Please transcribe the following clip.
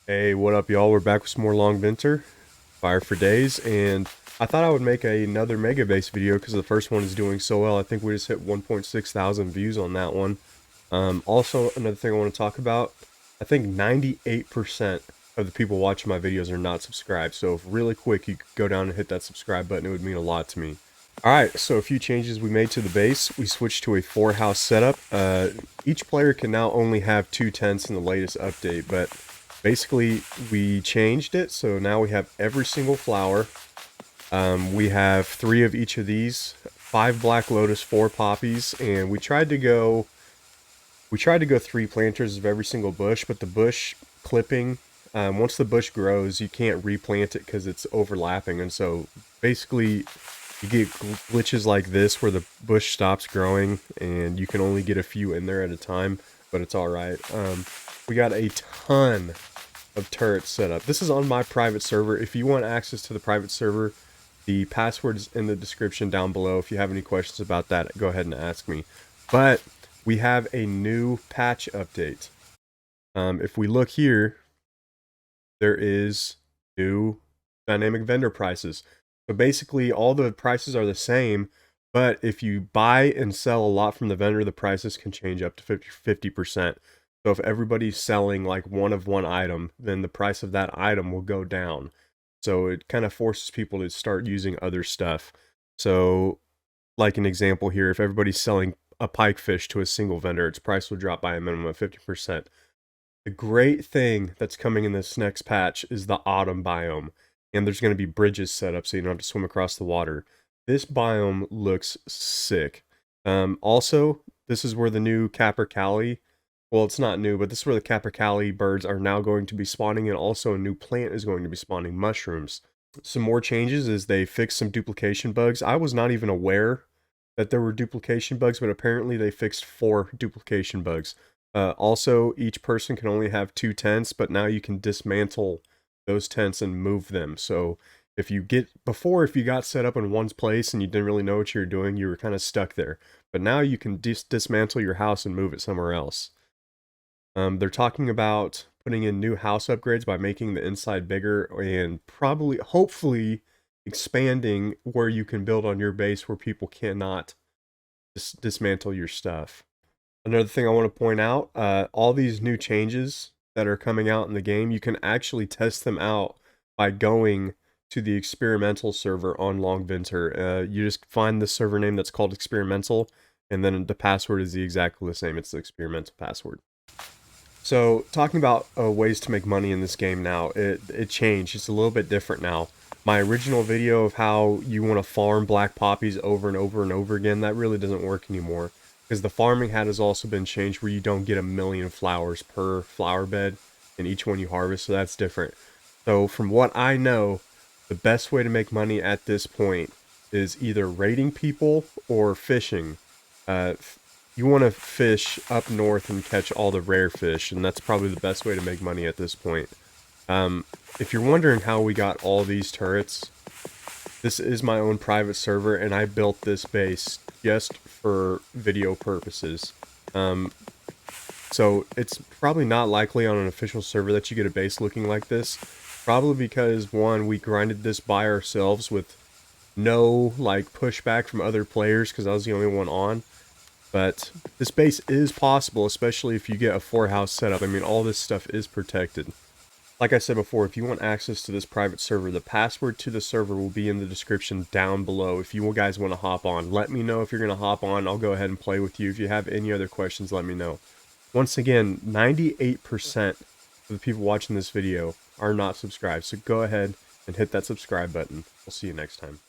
Hey, what up, y'all? We're back with some more Longvinter, Fire for Days, and I thought I would make another Mega Base video because the first one is doing so well. I think we just hit 1.6 thousand views on that one. Also, another thing I want to talk about, I think 98% of the people watching my videos are not subscribed, so if really quick you could go down and hit that subscribe button, it would mean a lot to me. Alright, so a few changes we made to the base. We switched to a 4-house setup. Each player can now only have 2 tents in the latest update, but basically we changed it, so now we have every single flower. We have 3 of each of these, 5 black lotus, 4 poppies, and we tried to go 3 planters of every single bush, but the bush clipping, once the bush grows, you can't replant it because it's overlapping, and so basically you get glitches like this where the bush stops growing and you can only get a few in there at a time, but it's alright. We got a ton of turrets set up. This is on my private server. If you want access to the private server, the password is in the description down below. If you have any questions about that, go ahead and ask me. But we have a new patch update. If we look here, there is new dynamic vendor prices. So basically all the prices are the same, but if you buy and sell a lot from the vendor, the prices can change up to 50%. So if everybody's selling like one of one item, then the price of that item will go down. So it kind of forces people to start using other stuff. So like an example here, if everybody's selling a pike fish to a single vendor, its price will drop by a minimum of 50%. The great thing that's coming in this next patch is the autumn biome, and there's going to be bridges set up so you don't have to swim across the water. This biome looks sick. Also, this is where the new capercaillie, well, it's not new, but this is where the capercaillie birds are now going to be spawning, and also a new plant is going to be spawning, mushrooms. Some more changes is they fixed some duplication bugs. I was not even aware that there were duplication bugs, but apparently they fixed 4 duplication bugs. Also, each person can only have 2 tents, but now you can dismantle those tents and move them. So if you got set up in one place and you didn't really know what you were doing, you were kind of stuck there. But now you can dismantle your house and move it somewhere else. They're talking about putting in new house upgrades by making the inside bigger and hopefully, expanding where you can build on your base where people cannot dismantle your stuff. Another thing I want to point out, all these new changes that are coming out in the game, you can actually test them out by going to the experimental server on Longvinter. You just find the server name that's called experimental, and then the password is exactly the same. It's the experimental password. So, talking about ways to make money in this game now, it changed. It's a little bit different now. My original video of how you want to farm black poppies over and over and over again, that really doesn't work anymore. Because the farming hat has also been changed where you don't get 1,000,000 flowers per flower bed in each one you harvest, so that's different. So, from what I know, the best way to make money at this point is either raiding people or fishing. Uh, you want to fish up north and catch all the rare fish, and that's probably the best way to make money at this point. If you're wondering how we got all these turrets, this is my own private server, and I built this base just for video purposes. So it's probably not likely on an official server that you get a base looking like this. Probably because, one, we grinded this by ourselves with no like pushback from other players because I was the only one on. But this base is possible, especially if you get a 4-house setup. I mean, all this stuff is protected. Like I said before, if you want access to this private server, the password to the server will be in the description down below. If you guys want to hop on, let me know if you're going to hop on. I'll go ahead and play with you. If you have any other questions, let me know. Once again, 98% of the people watching this video are not subscribed, so go ahead and hit that subscribe button. I'll see you next time.